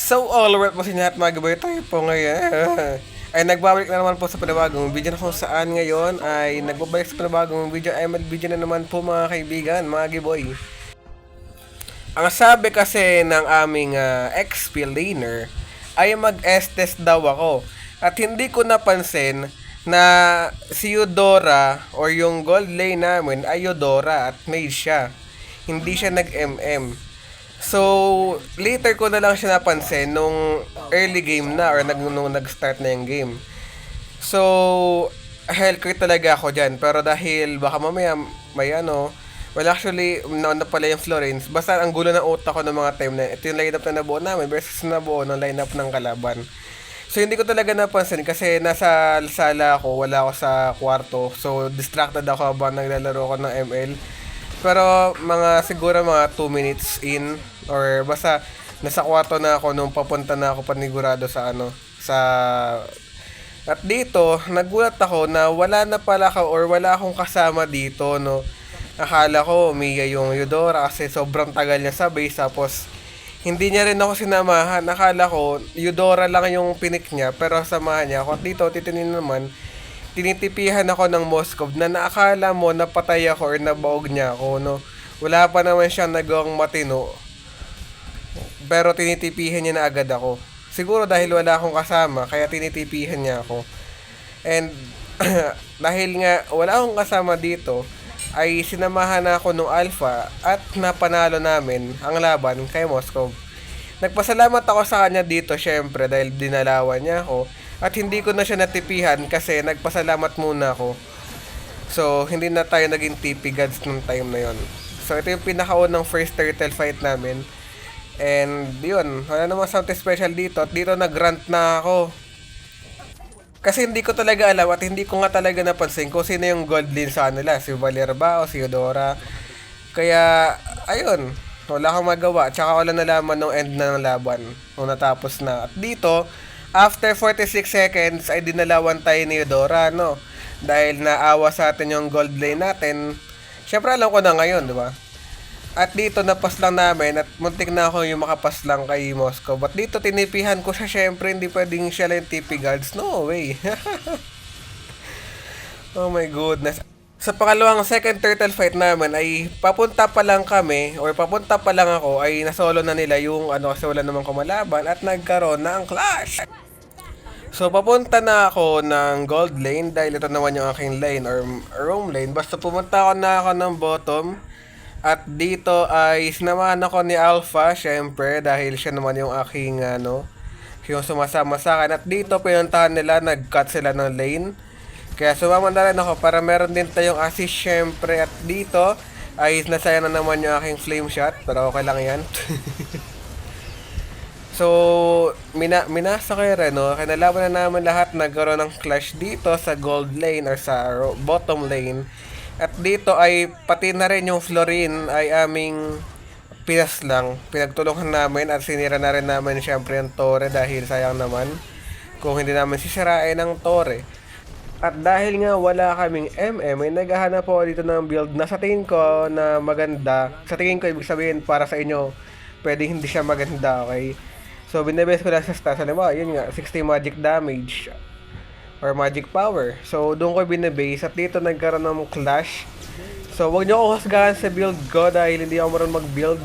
So, alright po sa inyo at magabay tayo po ngayon. Ay nagbabalik na naman po sa panibagong video na kung saan ngayon ay nagbabalik sa panibagong video ay video na naman po mga kaibigan, mga giboy. Ang sabi kasi ng aming XP laner ay mag-S-test daw ako. At hindi ko napansin na si Eudora or yung gold lane namin ay Eudora at mage siya. Hindi siya nag-MM. So, later ko na lang siya napansin nung early game na or nung nag-start na yung game. So, hell crit talaga ako dyan. Pero dahil baka mamaya may well actually, nauna pala yung Florence. Basta ang gulo ng utak ko ng mga time na ito yung lineup na nabuo namin versus nabuo ng lineup ng kalaban. So, hindi ko talaga napansin kasi nasa sala ako, wala ako sa kwarto. So, distracted ako habang naglalaro ko ng ML. Pero siguro mga 2 minutes in or basta nasa kwarto na ako nung papunta na ako panigurado sa at dito nagulat ako na wala na pala or wala akong kasama dito, no. Akala ko umiya yung Eudora kasi sobrang tagal niya sa base, tapos hindi niya rin ako sinamahan. Akala ko Eudora lang yung pinik niya pero samahan niya ako. At dito titinin naman tinitipihan ako ng Moskov na naakala mo napatay ako or nabaog niya ako, no. Wala pa naman siyang nagawang matino. Pero tinitipihan niya na agad ako. Siguro dahil wala akong kasama, kaya tinitipihan niya ako. And dahil nga wala akong kasama dito, ay sinamahan na ako ng Alpha at napanalo namin ang laban kay Moskov. Nagpasalamat ako sa kanya dito syempre dahil dinalawan niya ako. At hindi ko na siya natipihan kasi nagpasalamat muna ako. So, hindi na tayo naging TP gods nung time na yon. So, ito yung pinakaunang first turtle fight namin. And, yun. Wala naman something special dito. At dito nag-rant na ako. Kasi hindi ko talaga alam at hindi ko nga talaga napansin kung sino yung gold lane sa kanila. Si Valer ba o si Eudora. Kaya, ayun. Wala akong magawa. Tsaka wala nalaman nung end na ng laban. Nung natapos na. At dito, after 46 seconds ay dinalawan tayo ni Eudora, no? Dahil naawa sa atin yung gold lane natin. Syempre alam ko na ngayon, di ba? At dito napas lang namin at muntik na ako yung makapas lang kay Moscow. But dito tinipihan ko siya, syempre hindi pwedeng siya lang TP guards. No way. Oh my goodness. Sa pangalawang second turtle fight namin ay papunta pa lang kami or papunta pa lang ako ay nasolo na nila yung kasi wala namang kumalaban at nagkaroon na ang clash. So papunta na ako ng gold lane dahil ito naman yung aking lane or roam lane. Basta pumunta ako ng bottom at dito ay sinamahan ako ni Alpha syempre dahil siya naman yung aking yung sumasama sa akin. At dito pinuntahan nila, nag-cut sila ng lane. Kaya sumama na rin ako para meron din tayong assist syempre. At dito ay nasaya na naman yung aking flame shot. Pero okay lang yan. So, minasa kayo rin, no? Kinalaban na naman lahat, nagkaroon ng clash dito sa gold lane or sa bottom lane. At dito ay pati na rin yung Florin ay aming pinas lang. Pinagtulungan namin at sinira na rin namin syempre yung Torre dahil sayang naman kung hindi namin sisirain ang Torre. At dahil nga wala kaming MM, ay naghahanap po dito ng build na sa tingin ko na maganda. Sa tingin ko, ibig sabihin para sa inyo, pwedeng hindi siya maganda, okay? So, binibase ko lang sa stats. Alam mo, yun nga, 60 magic damage or magic power. So, doon ko binibase at dito nagkaroon ng clash. So, wag nyo ako husgahan sa build ko dahil hindi ako marunong mag-build.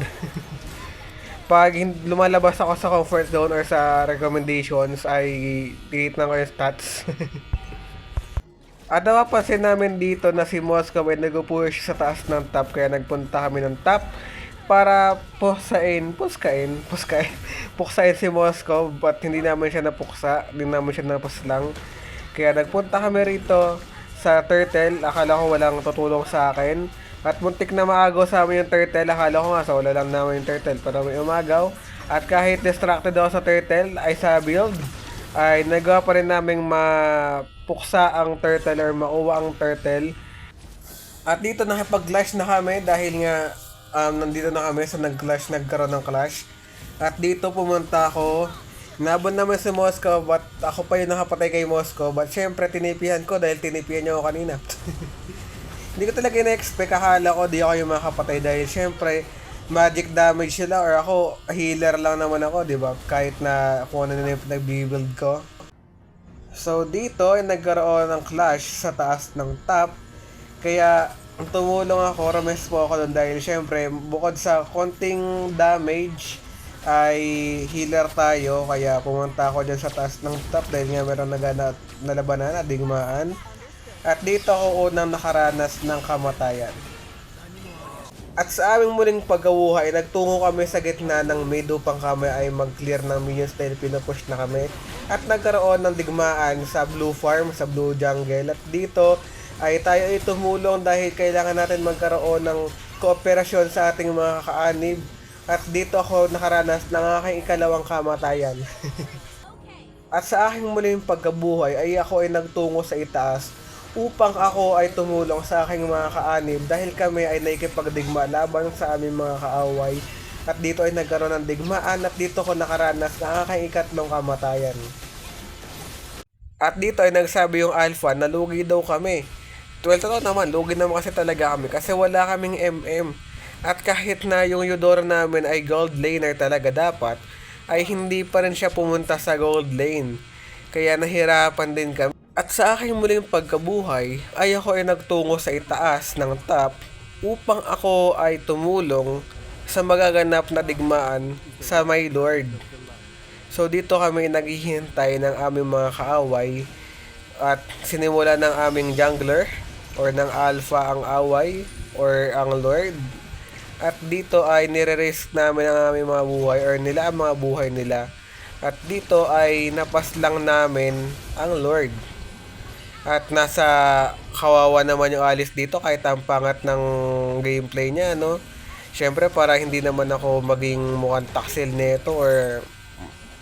Pag lumalabas ako sa comfort zone or sa recommendations, ay titignan ko yung stats. At napapansin namin dito na si Moscow ay nag-push sa taas ng top, kaya nagpunta kami ng top para puksain si Moscow, but hindi naman siya napuksa, hindi naman siya napaslang. Kaya nagpunta kami rito sa turtle, akala ko walang tutulong sa akin. At muntik na maagaw sa amin yung turtle, akala ko nga sa wala lang naman yung turtle, pero may umagaw. At kahit distracted ako sa turtle, ay sa build, ay nagawa pa rin naming mapuksa ang turtle or mauwa ang turtle. At dito nakipag-clash na kami dahil nga nandito na kami sa nagkaroon ng clash. At dito pumunta ako. Nabon naman si Moscow, but ako pa yung nakapatay kay Moscow. But syempre tinipihan ko dahil tinipihan niya ako kanina. Hindi ko talaga na-expect, akala ko di ako yung makapatay dahil syempre magic damage sila or ako healer lang naman ako, 'di ba? Kahit na kung ano na yung nagbi-build ko. So dito ay nagkaroon ng clash sa taas ng top. Kaya tumulong ako, rames po ako doon dahil syempre bukod sa konting damage ay healer tayo. Kaya pumunta ako dyan sa taas ng top dahil nga meron nalabanan at digmaan. At dito ako unang nakaranas ng kamatayan. At sa aming muling pagkawuhay, nagtungo kami sa gitna ng mid upang kami ay mag-clear ng minions dahil pinupush na kami. At nagkaroon ng digmaan sa blue farm, sa blue jungle. At dito ay tayo ay tumulong dahil kailangan natin magkaroon ng kooperasyon sa ating mga kaanib. At dito ako nakaranas ng aking ikalawang kamatayan. At sa aking muling pagkabuhay ay ako ay nagtungo sa itaas upang ako ay tumulong sa aking mga kaanib dahil kami ay nakikipagdigma laban sa aming mga kaaway. At dito ay nagkaroon ng digmaan at dito ko nakaranas ng aking ikatlong kamatayan. At dito ay nagsabi yung Alpha na lugi daw kami. 12 totoo naman, lugi naman kasi talaga kami kasi wala kaming MM. At kahit na yung Eudora namin ay gold laner talaga dapat, ay hindi pa rin siya pumunta sa gold lane. Kaya nahirapan din kami. At sa aking muling pagkabuhay, ay ako ay nagtungo sa itaas ng top upang ako ay tumulong sa magaganap na digmaan sa my lord. So dito kami naghihintay ng aming mga kaaway at sinimula ng aming jungler or ng alpha ang away or ang lord. At dito ay nire-risk namin ang aming mga buhay or nila ang mga buhay nila. At dito ay napaslang namin ang lord. At nasa kawawa naman yung Alice dito kahit ang pangat ng gameplay niya, no? Syempre para hindi naman ako maging mukhang taksil nito or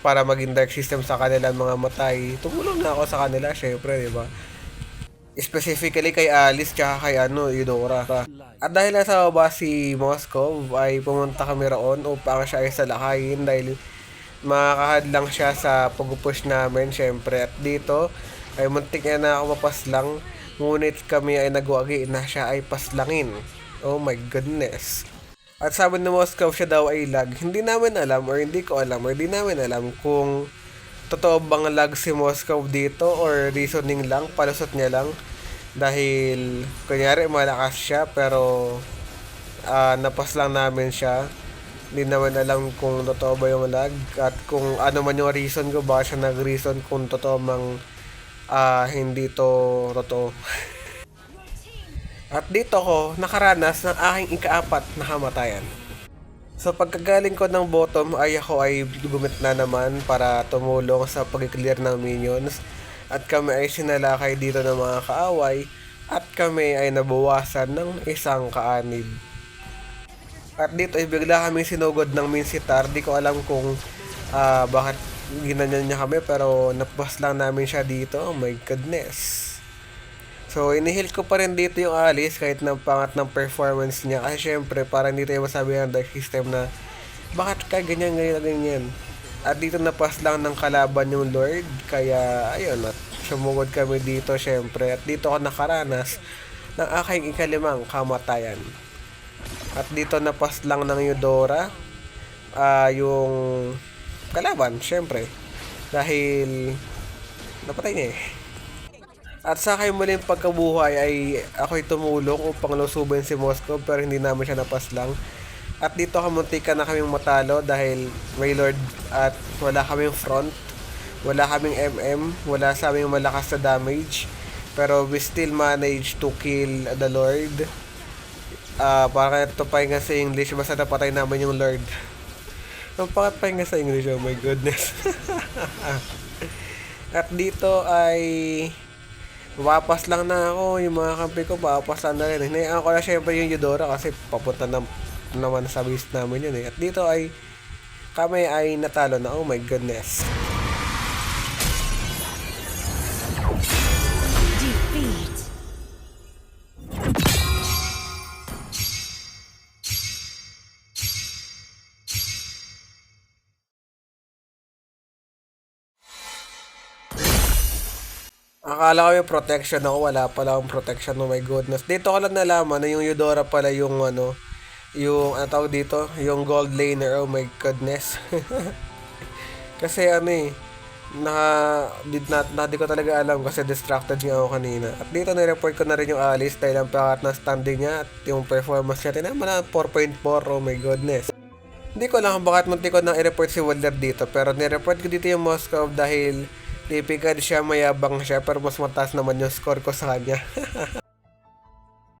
para maging dark system sa kanila mga matay. Tumulong na ako sa kanila, syempre, di ba? Specifically kay Alice tsaka kay Eudora. At dahil nasa baba si Moskov ay pumunta kami roon upang siya ay salakayin dahil makakahadlang siya sa pag-push namin, syempre. At dito ay muntik na ako mapaslang, ngunit kami ay nagwagi na siya ay paslangin. Oh my goodness. At sabi ni Moscow siya daw ay lag. Hindi namin alam or hindi ko alam or hindi namin alam kung totoo bang lag si Moscow dito or reasoning lang, palusot niya lang. Dahil kunyari malakas siya pero napaslang namin siya. Hindi naman alam kung totoo ba yung lag at kung ano man yung reason ko, baka siya nag-reason kung totoo mang hindi to totoo. At dito ko nakaranas ng aking ikaapat na kamatayan. So pagkagaling ko ng bottom ay ako ay gumit na naman para tumulong sa pag-clear ng minions. At kami ay sinalakay dito ng mga kaaway at kami ay nabawasan ng isang kaanib. At dito ay bigla kami sinugod ng Minsitar. Di ko alam kung bakit ginanyan niya kami pero napas lang namin siya dito. Oh my goodness. So inihil ko pa rin dito yung Alice kahit na pangat ng performance niya. Kasi syempre para hindi tayo masabi ng dark system na bakit ka ganyan. At dito napas lang ng kalaban yung Lord. Kaya ayun, at sumugod kami dito syempre. At dito ako nakaranas ng aking ikalimang kamatayan. At dito napas lang ng Eudora yung kalaban syempre. Dahil napatay niya eh. At sa aking muling pagkabuhay ay ako'y tumulong upang lusubin si Moscow pero hindi namin siya napaslang. At dito kamuntika na kaming matalo dahil may Lord at wala kaming front, wala kaming MM, wala sa aming malakas na damage. Pero we still managed to kill the Lord. Para ito pahinga sa English, basta napatay namin yung Lord. Ang pangat pahinga sa English, oh my goodness. At dito ay papapas lang na ako, yung mga kampi ko papapas lang na rin. Hinayaan ko na syempre yung Eudora kasi papunta na naman sa base namin yun eh. At dito ay kami ay natalo na, oh my goodness. Akala ko yung protection ako, wala pala akong protection, oh my goodness. Dito ko lang nalaman na yung Eudora pala yung yung ano tawag dito, yung gold laner, oh my goodness. Kasi ano eh, di ko talaga alam kasi distracted nga ako kanina. At dito na-report ko na rin yung Alice dahil ang pakat ng standing niya at yung performance niya rin naman na 4.4, oh my goodness. Hindi ko alam kung bakit munti ko nang i-report si Walder dito, pero ni-report ko dito yung Moscow dahil typical siya, mayabang siya, pero mas mataas naman yung score ko sa kanya.